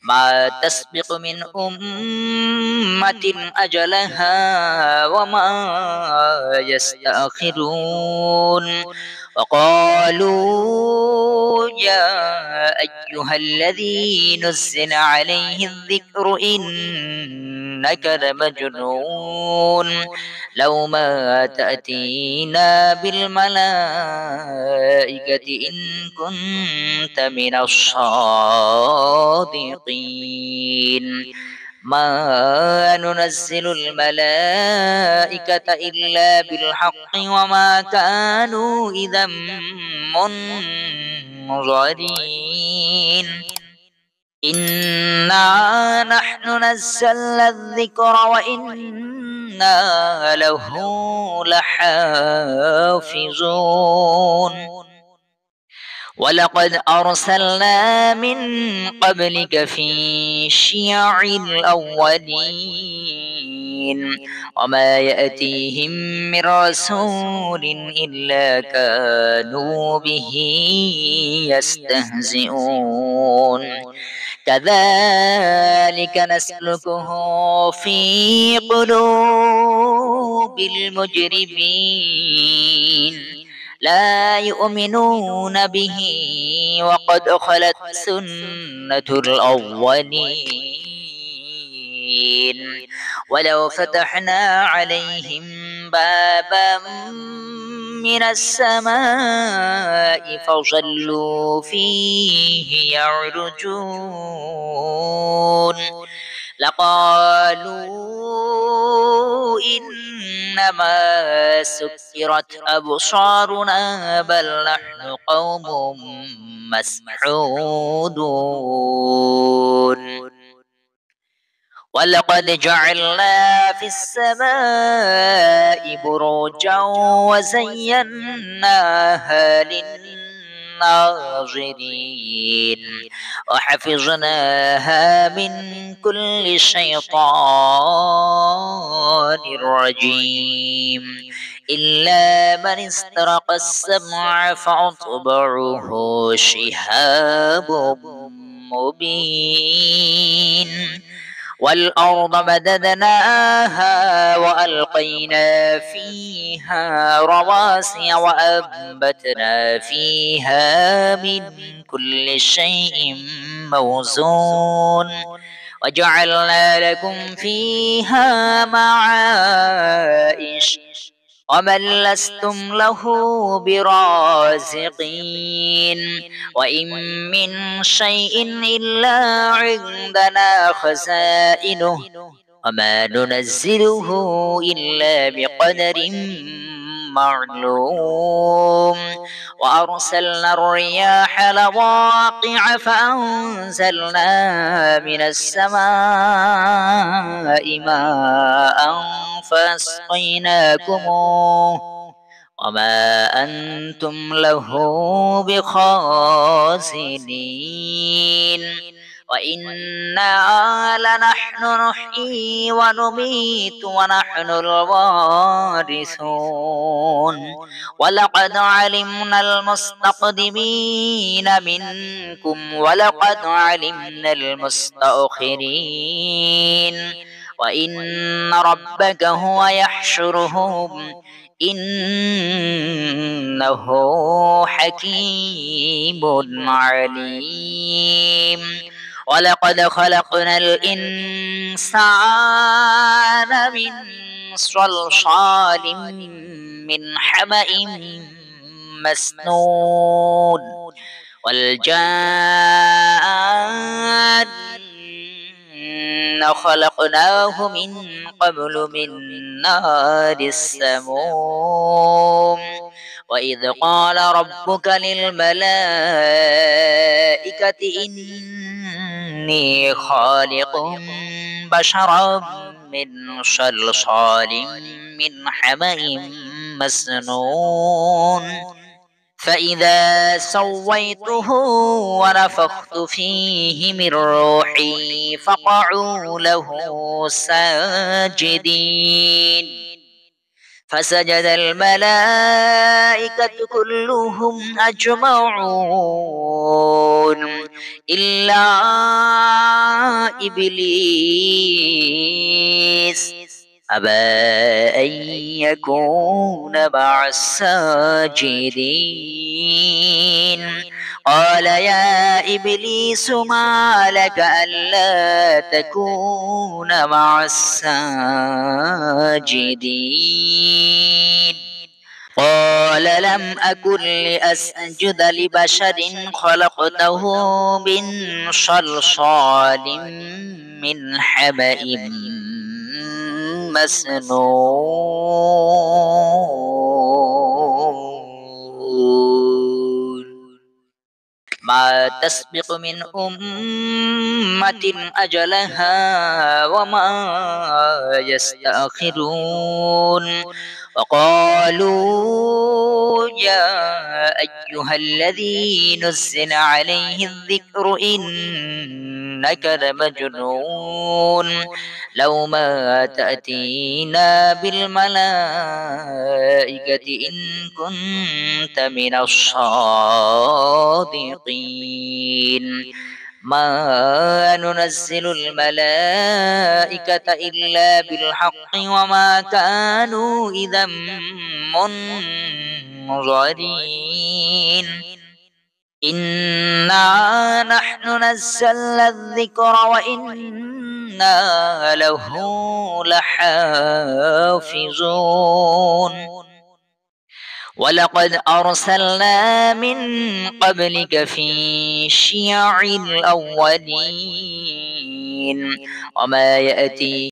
ما تسبق من أمة أجلها وما يستأخرون وقالوا يا أيها الذي نزل عليه الذكر إنك لمجنون لو ما تأتينا بالملائكة إن كنت من الصادقين ما ننزل الملائكة إلا بالحق وما كانوا إذا منظرين إنا نحن نزلنا الذكر وإنا له لحافظون ولقد أرسلنا من قبلك في شيع الأولين وما يأتيهم من رسول إلا كانوا به يستهزئون كذلك نسلكه في قلوب المجرمين لا يؤمنون به وقد خلت سنة الأولين ولو فتحنا عليهم بابا من السماء فظلوا فيه يعرجون لقالوا إنما سكرت أبصارنا بل نحن قوم مسحورون ولقد جعلنا في السماء بروجا وزيناها للناظرين وحفظناها من كل شيطان رجيم إلا من استرق السمع فأتبعه شهاب مبين والأرض مددناها وألقينا فيها رواسي وأنبتنا فيها من كل شيء موزون وجعلنا لكم فيها معايش ومن لستم له برازقين وإن من شيء إلا عندنا خزائنه وما ننزله إلا بقدر معلوم وأرسلنا الرياح لواقع فأنزلنا من السماء ماء فأسقيناكموه وما أنتم له بخازنين وإنا لنحن نحيي ونميت ونحن الوارثون ولقد علمنا المستقدمين منكم ولقد علمنا المستأخرين وإن ربك هو يحشرهم إنه حكيم عليم ولقد خلقنا الإنسان من صلصال من حمأ مسنون والجان خلقناه من قبل من نار السموم وإذ قال ربك للملائكة إني خالق بشرا من صلصال من حمأ مسنون فإذا سويته ونفخت فيه من روحي فقعوا له ساجدين فسجد الملائكة كلهم أجمعون إلا إبليس أبى أن يكون مع الساجدين قال يا إبليس ما لك ألا تكون مع الساجدين قال لم أكن لأسجد لبشر خلقته من صلصال من حمأ مسنون ما تسبق من أمة أجلها وما يستأخرون وقالوا يا أيها الذي نزل عليه الذكر إنك لمجنون لو ما تأتينا بالملائكة إن كنت من الصادقين ما ننزل الملائكة إلا بالحق وما كانوا إذا منظرين إنا نحن نزلنا الذكر وإنا له لحافظون ولقد أرسلنا من قبلك في شيع الأولين وما يأتي